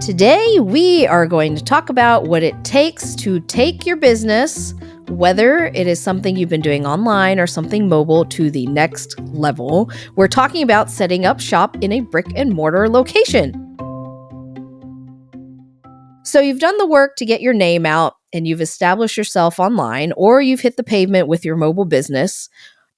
Today, we are going to talk about what it takes to take your business, whether it is something you've been doing online or something mobile, to the next level. We're talking about setting up shop in a brick and mortar location. So you've done the work to get your name out and you've established yourself online, or you've hit the pavement with your mobile business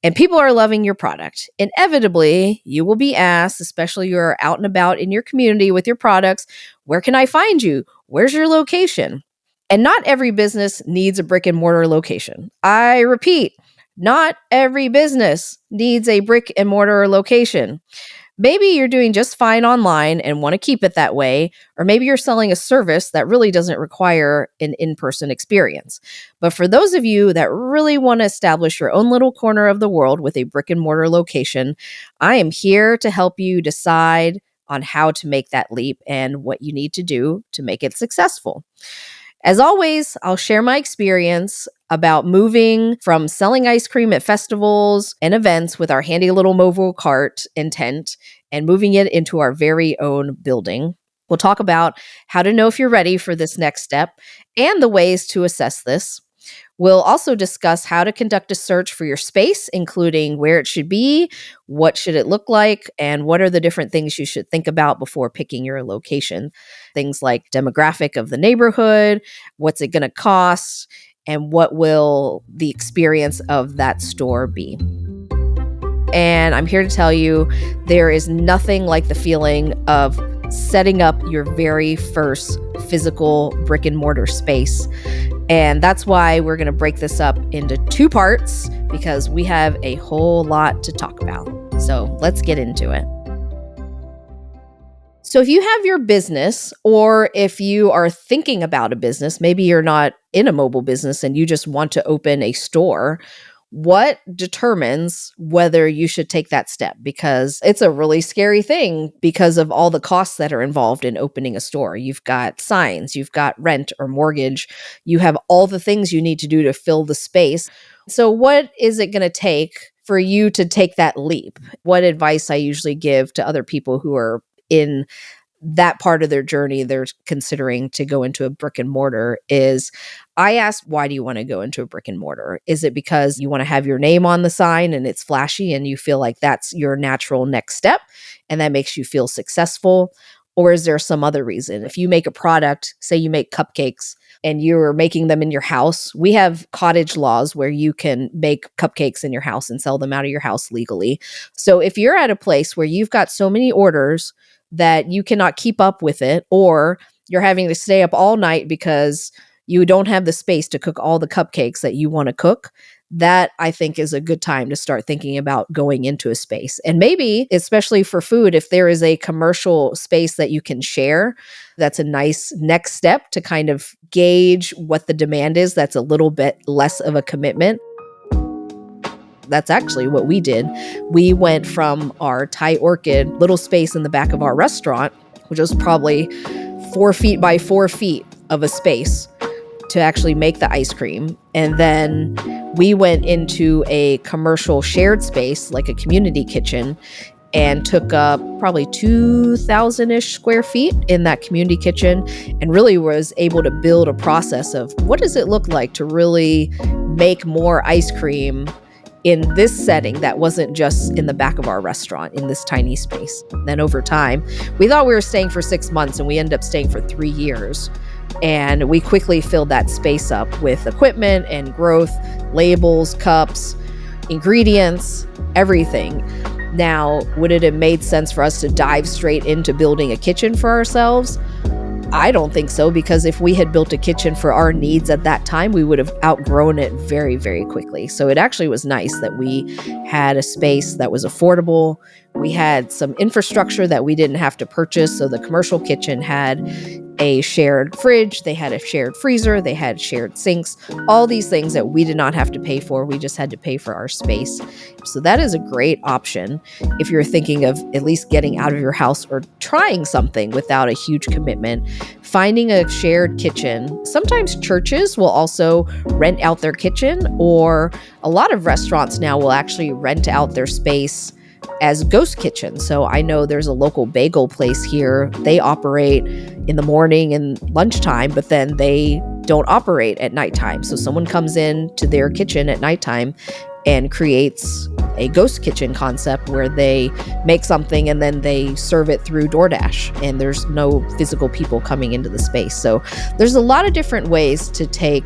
and people are loving your product. Inevitably, you will be asked, especially you're out and about in your community with your products, where can I find you? Where's your location? And not every business needs a brick and mortar location. I repeat, not every business needs a brick and mortar location. Maybe you're doing just fine online and want to keep it that way, or maybe you're selling a service that really doesn't require an in-person experience. But for those of you that really want to establish your own little corner of the world with a brick and mortar location, I am here to help you decide on how to make that leap and what you need to do to make it successful. As always, I'll share my experience about moving from selling ice cream at festivals and events with our handy little mobile cart and tent and moving it into our very own building. We'll talk about how to know if you're ready for this next step and the ways to assess this. We'll also discuss how to conduct a search for your space, including where it should be, what should it look like, and what are the different things you should think about before picking your location. Things like demographic of the neighborhood, what's it going to cost, and what will the experience of that store be. And I'm here to tell you, there is nothing like the feeling of setting up your very first physical brick and mortar space. And that's why we're going to break this up into two parts, because we have a whole lot to talk about. So let's get into it. So if you have your business, or if you are thinking about a business, maybe you're not in a mobile business and you just want to open a store, what determines whether you should take that step? Because it's a really scary thing because of all the costs that are involved in opening a store. You've got signs, you've got rent or mortgage, you have all the things you need to do to fill the space. So what is it going to take for you to take that leap? What advice I usually give to other people who are in that part of their journey, they're considering to go into a brick and mortar, is I ask, why do you want to go into a brick and mortar? Is it because you want to have your name on the sign and it's flashy and you feel like that's your natural next step and that makes you feel successful? Or is there some other reason? If you make a product, say you make cupcakes and you're making them in your house, we have cottage laws where you can make cupcakes in your house and sell them out of your house legally. So if you're at a place where you've got so many orders that you cannot keep up with it, or you're having to stay up all night because you don't have the space to cook all the cupcakes that you want to cook, that I think is a good time to start thinking about going into a space. And maybe, especially for food, if there is a commercial space that you can share, that's a nice next step to kind of gauge what the demand is. That's a little bit less of a commitment. That's actually what we did. We went from our Thai Orchid little space in the back of our restaurant, which was probably 4 feet by 4 feet of a space, to actually make the ice cream. And then we went into a commercial shared space, like a community kitchen, and took up probably 2,000-ish square feet in that community kitchen, and really was able to build a process of what does it look like to really make more ice cream in this setting that wasn't just in the back of our restaurant in this tiny space. Then over time, we thought we were staying for 6 months and we ended up staying for 3 years. And we quickly filled that space up with equipment and growth, labels, cups, ingredients, everything. Now, would it have made sense for us to dive straight into building a kitchen for ourselves? I don't think so, because if we had built a kitchen for our needs at that time, we would have outgrown it very, very quickly. So it actually was nice that we had a space that was affordable. We had some infrastructure that we didn't have to purchase. So the commercial kitchen had a shared fridge, they had a shared freezer, they had shared sinks, all these things that we did not have to pay for. We just had to pay for our space. So that is a great option if you're thinking of at least getting out of your house or trying something without a huge commitment. Finding a shared kitchen. Sometimes churches will also rent out their kitchen, or a lot of restaurants now will actually rent out their space as ghost kitchens. So I know there's a local bagel place here. They operate in the morning and lunchtime, but then they don't operate at nighttime. So someone comes in to their kitchen at nighttime and creates a ghost kitchen concept where they make something and then they serve it through DoorDash, and there's no physical people coming into the space. So there's a lot of different ways to take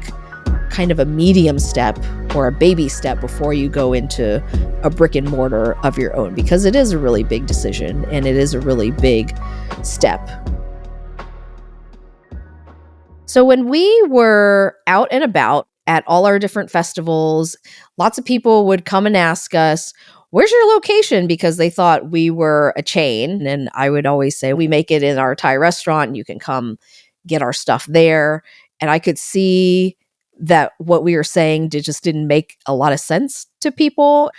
kind of a medium step or a baby step before you go into a brick and mortar of your own, because it is a really big decision and it is a really big step. So when we were out and about at all our different festivals, lots of people would come and ask us, "Where's your location?" Because they thought we were a chain. And I would always say, "We make it in our Thai restaurant and you can come get our stuff there." And I could see that what we were saying just didn't make a lot of sense to people.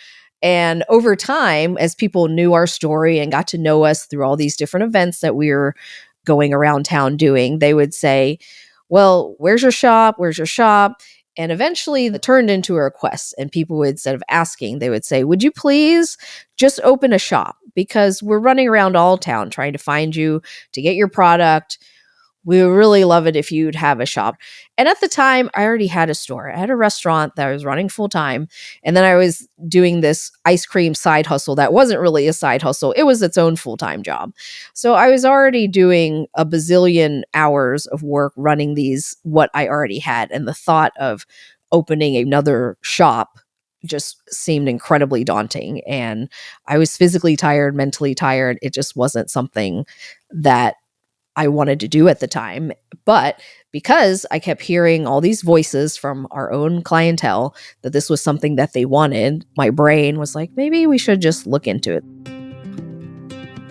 And over time, as people knew our story and got to know us through all these different events that we were going around town doing, they would say, "Well, where's your shop? Where's your shop?" And eventually it turned into a request. And people would, instead of asking, they would say, "Would you please just open a shop? Because we're running around all town trying to find you to get your product. We would really love it if you'd have a shop." And at the time, I already had a store. I had a restaurant that I was running full time. And then I was doing this ice cream side hustle that wasn't really a side hustle. It was its own full-time job. So I was already doing a bazillion hours of work running what I already had. And the thought of opening another shop just seemed incredibly daunting. And I was physically tired, mentally tired. It just wasn't something that I wanted to do at the time. But because I kept hearing all these voices from our own clientele that this was something that they wanted, my brain was like, maybe we should just look into it.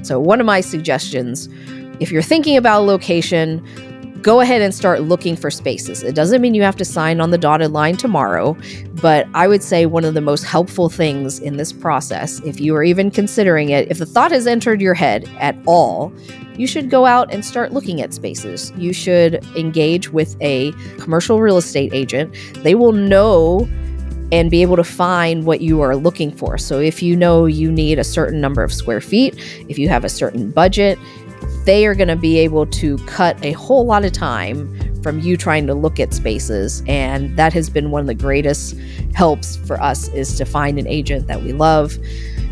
So one of my suggestions, if you're thinking about a location, go ahead and start looking for spaces. It doesn't mean you have to sign on the dotted line tomorrow, but I would say one of the most helpful things in this process, if you are even considering it, if the thought has entered your head at all, you should go out and start looking at spaces. You should engage with a commercial real estate agent. They will know and be able to find what you are looking for. So if you know you need a certain number of square feet, if you have a certain budget, they are going to be able to cut a whole lot of time from you trying to look at spaces. And that has been one of the greatest helps for us, is to find an agent that we love.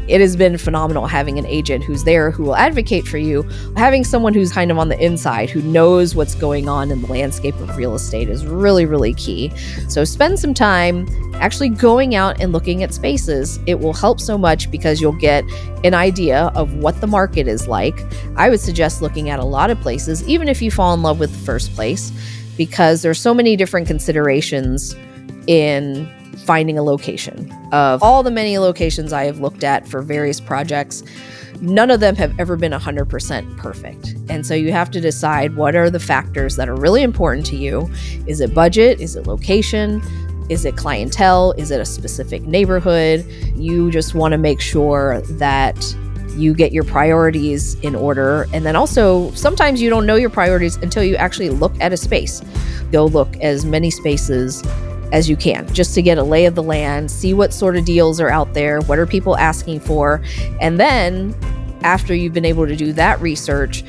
It has been phenomenal having an agent who's there, who will advocate for you. Having someone who's kind of on the inside, who knows what's going on in the landscape of real estate, is really, really key. So spend some time actually going out and looking at spaces. It will help so much because you'll get an idea of what the market is like. I would suggest looking at a lot of places, even if you fall in love with the first place, because there's so many different considerations in finding a location. Of all the many locations I have looked at for various projects, none of them have ever been 100% perfect. And so you have to decide, what are the factors that are really important to you? Is it budget? Is it location? Is it clientele? Is it a specific neighborhood? You just want to make sure that you get your priorities in order. And then also, sometimes you don't know your priorities until you actually look at a space. Go look as many spaces as you can, just to get a lay of the land, see what sort of deals are out there, what are people asking for. And then after you've been able to do that research,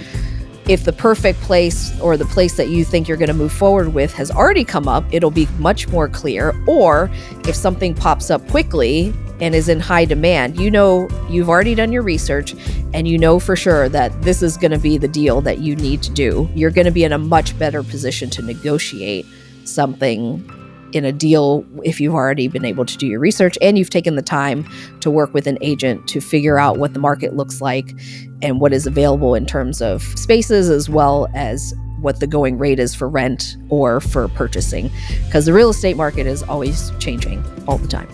if the perfect place or the place that you think you're going to move forward with has already come up, it'll be much more clear. Or if something pops up quickly and is in high demand, you know you've already done your research and you know for sure that this is going to be the deal that you need to do. You're going to be in a much better position to negotiate something in a deal if you've already been able to do your research and you've taken the time to work with an agent to figure out what the market looks like and what is available in terms of spaces, as well as what the going rate is for rent or for purchasing, because the real estate market is always changing all the time.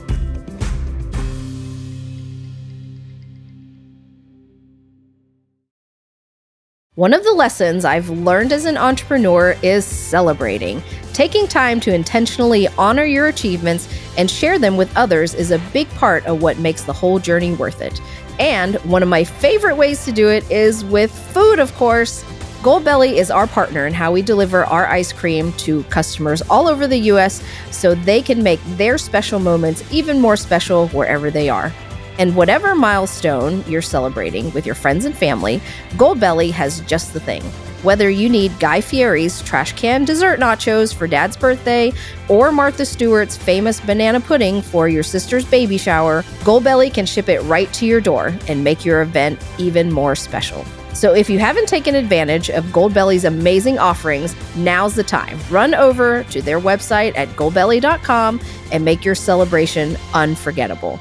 One of the lessons I've learned as an entrepreneur is celebrating. Taking time to intentionally honor your achievements and share them with others is a big part of what makes the whole journey worth it. And one of my favorite ways to do it is with food, of course. Goldbelly is our partner in how we deliver our ice cream to customers all over the U.S. so they can make their special moments even more special wherever they are. And whatever milestone you're celebrating with your friends and family, Goldbelly has just the thing. Whether you need Guy Fieri's trash can dessert nachos for Dad's birthday or Martha Stewart's famous banana pudding for your sister's baby shower, Goldbelly can ship it right to your door and make your event even more special. So if you haven't taken advantage of Goldbelly's amazing offerings, now's the time. Run over to their website at goldbelly.com and make your celebration unforgettable.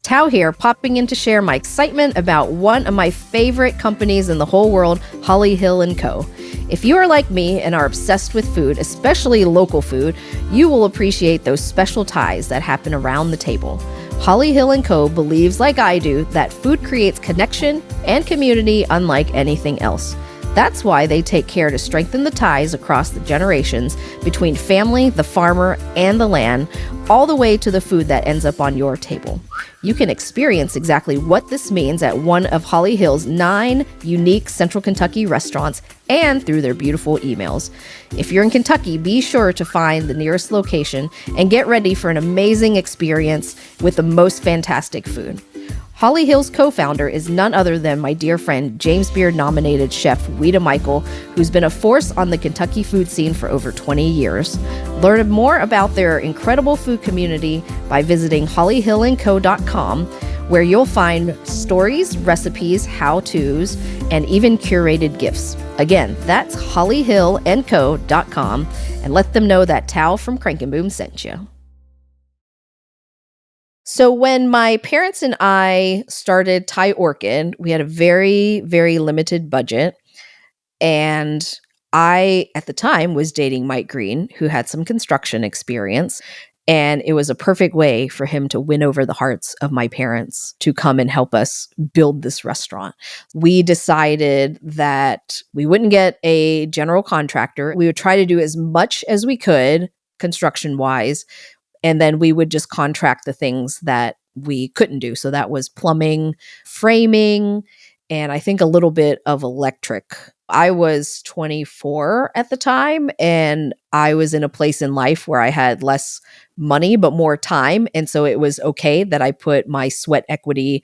Tao here, popping in to share my excitement about one of my favorite companies in the whole world, Holly Hill & Co. If you are like me and are obsessed with food, especially local food, you will appreciate those special ties that happen around the table. Holly Hill & Co. believes, like I do, that food creates connection and community unlike anything else. That's why they take care to strengthen the ties across the generations between family, the farmer, and the land, all the way to the food that ends up on your table. You can experience exactly what this means at one of Holly Hill's 9 unique Central Kentucky restaurants and through their beautiful emails. If you're in Kentucky, be sure to find the nearest location and get ready for an amazing experience with the most fantastic food. Holly Hill's co-founder is none other than my dear friend, James Beard-nominated chef Weta Michael, who's been a force on the Kentucky food scene for over 20 years. Learn more about their incredible food community by visiting hollyhillandco.com, where you'll find stories, recipes, how-tos, and even curated gifts. Again, that's hollyhillandco.com, and let them know that Tao from Crank and Boom sent you. So when my parents and I started Thai Orchid, we had a very, very limited budget. And I, at the time, was dating Mike Green, who had some construction experience. And it was a perfect way for him to win over the hearts of my parents to come and help us build this restaurant. We decided that we wouldn't get a general contractor. We would try to do as much as we could construction-wise, and then we would just contract the things that we couldn't do. So that was plumbing, framing, and I think a little bit of electric. I was 24 at the time, and I was in a place in life where I had less money, but more time. And so it was okay that I put my sweat equity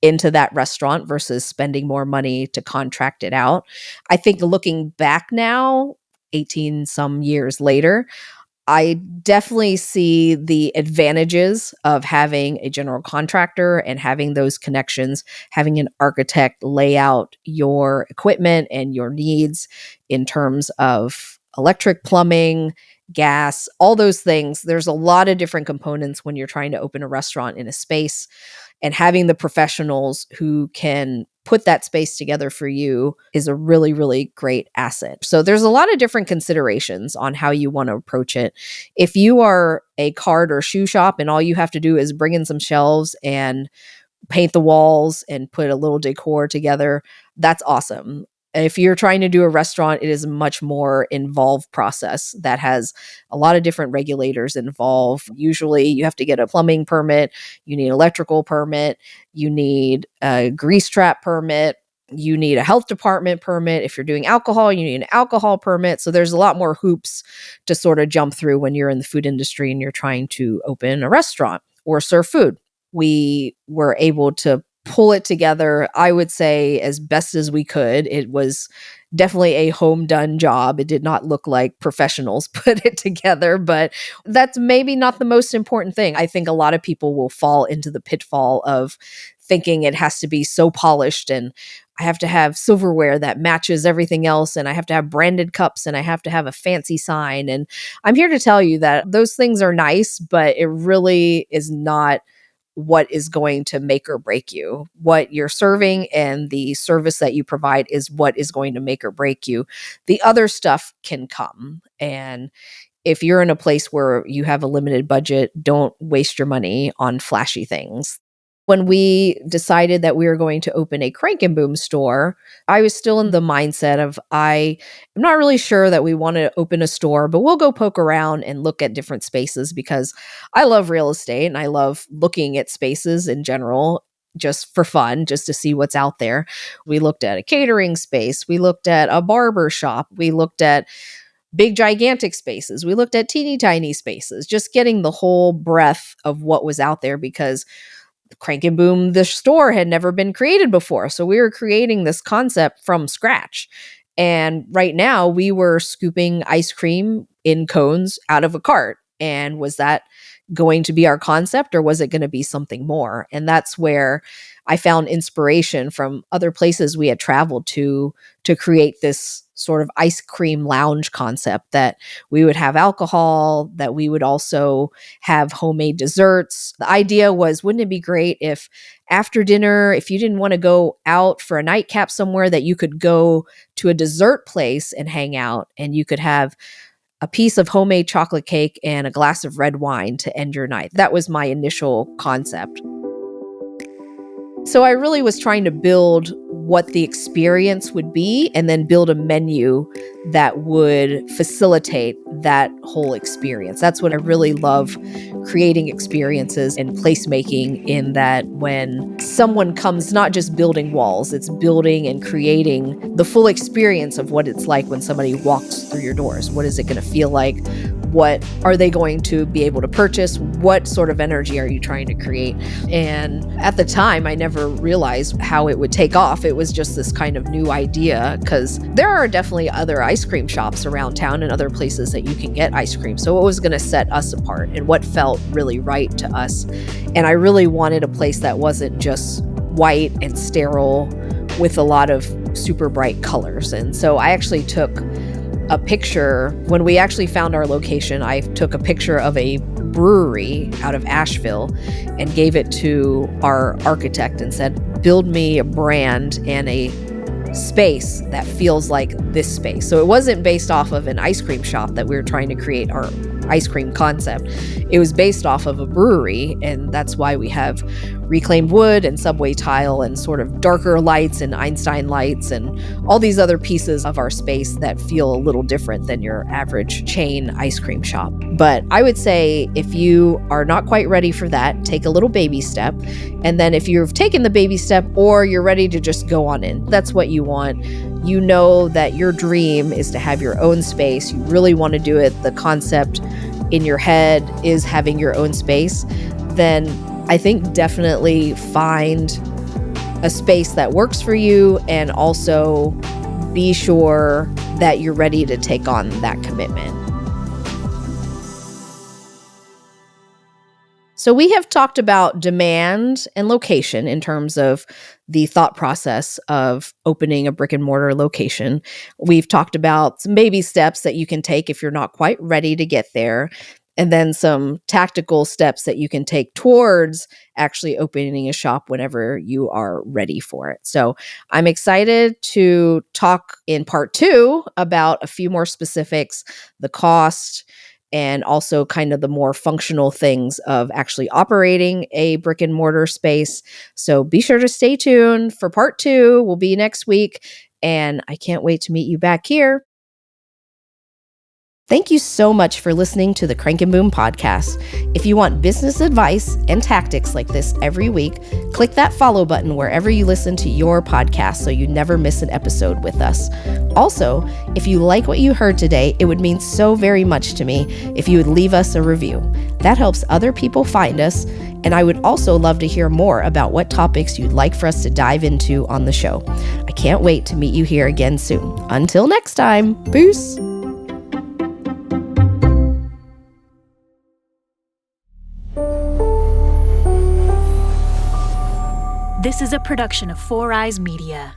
into that restaurant versus spending more money to contract it out. I think looking back now, 18 some years later, I definitely see the advantages of having a general contractor and having those connections, having an architect lay out your equipment and your needs in terms of electric, plumbing, gas, all those things. There's a lot of different components when you're trying to open a restaurant in a space, and having the professionals who can put that space together for you is a really, really great asset. So there's a lot of different considerations on how you want to approach it. If you are a card or shoe shop and all you have to do is bring in some shelves and paint the walls and put a little decor together, that's awesome. If you're trying to do a restaurant, it is a much more involved process that has a lot of different regulators involved. Usually you have to get a plumbing permit, you need electrical permit, you need a grease trap permit, you need a health department permit. If you're doing alcohol, you need an alcohol permit. So there's a lot more hoops to sort of jump through when you're in the food industry and you're trying to open a restaurant or serve food. We were able to pull it together, I would say, as best as we could. It was definitely a home done job. It did not look like professionals put it together, but that's maybe not the most important thing. I think a lot of people will fall into the pitfall of thinking it has to be so polished, and I have to have silverware that matches everything else, and I have to have branded cups, and I have to have a fancy sign. And I'm here to tell you that those things are nice, but it really is not what is going to make or break you. What you're serving and the service that you provide is what is going to make or break you. The other stuff can come. And if you're in a place where you have a limited budget, don't waste your money on flashy things. When we decided that we were going to open a Crank and Boom store, I was still in the mindset of I'm not really sure that we want to open a store, but we'll go poke around and look at different spaces because I love real estate and I love looking at spaces in general just for fun, just to see what's out there. We looked at a catering space. We looked at a barber shop. We looked at big, gigantic spaces. We looked at teeny tiny spaces, just getting the whole breadth of what was out there because Crank and Boom, the store, had never been created before. So we were creating this concept from scratch. And right now we were scooping ice cream in cones out of a cart. And was that going to be our concept, or was it going to be something more? And that's where I found inspiration from other places we had traveled to create this sort of ice cream lounge concept, that we would have alcohol, that we would also have homemade desserts. The idea was, wouldn't it be great if after dinner, if you didn't want to go out for a nightcap somewhere, that you could go to a dessert place and hang out, and you could have a piece of homemade chocolate cake and a glass of red wine to end your night. That was my initial concept. So I really was trying to build what the experience would be and then build a menu that would facilitate that whole experience. That's what I really love, creating experiences and placemaking, in that when someone comes, not just building walls, it's building and creating the full experience of what it's like when somebody walks through your doors. What is it going to feel like? What are they going to be able to purchase? What sort of energy are you trying to create? And at the time, I never realized how it would take off. It was just this kind of new idea, because there are definitely other ice cream shops around town and other places that you can get ice cream. So what was going to set us apart and what felt really right to us? And I really wanted a place that wasn't just white and sterile with a lot of super bright colors. And so I actually took a picture. When we actually found our location, I took a picture of a brewery out of Asheville and gave it to our architect and said, build me a brand and a space that feels like this space. So it wasn't based off of an ice cream shop that we were trying to create our ice cream concept. It was based off of a brewery, and that's why we have reclaimed wood and subway tile and sort of darker lights and Einstein lights and all these other pieces of our space that feel a little different than your average chain ice cream shop. But I would say, if you are not quite ready for that, take a little baby step. And then if you've taken the baby step, or you're ready to just go on in, that's what you want. You know that your dream is to have your own space. You really want to do it. The concept in your head is having your own space. Then I think definitely find a space that works for you, and also be sure that you're ready to take on that commitment. So we have talked about demand and location in terms of the thought process of opening a brick and mortar location. We've talked about some baby steps that you can take if you're not quite ready to get there, and then some tactical steps that you can take towards actually opening a shop whenever you are ready for it. So I'm excited to talk in part 2 about a few more specifics, the cost, and also kind of the more functional things of actually operating a brick and mortar space. So be sure to stay tuned for part 2. We'll be next week, and I can't wait to meet you back here. Thank you so much for listening to the Crank and Boom podcast. If you want business advice and tactics like this every week, click that follow button wherever you listen to your podcast so you never miss an episode with us. Also, if you like what you heard today, it would mean so very much to me if you would leave us a review. That helps other people find us, and I would also love to hear more about what topics you'd like for us to dive into on the show. I can't wait to meet you here again soon. Until next time, peace! This is a production of Four Eyes Media.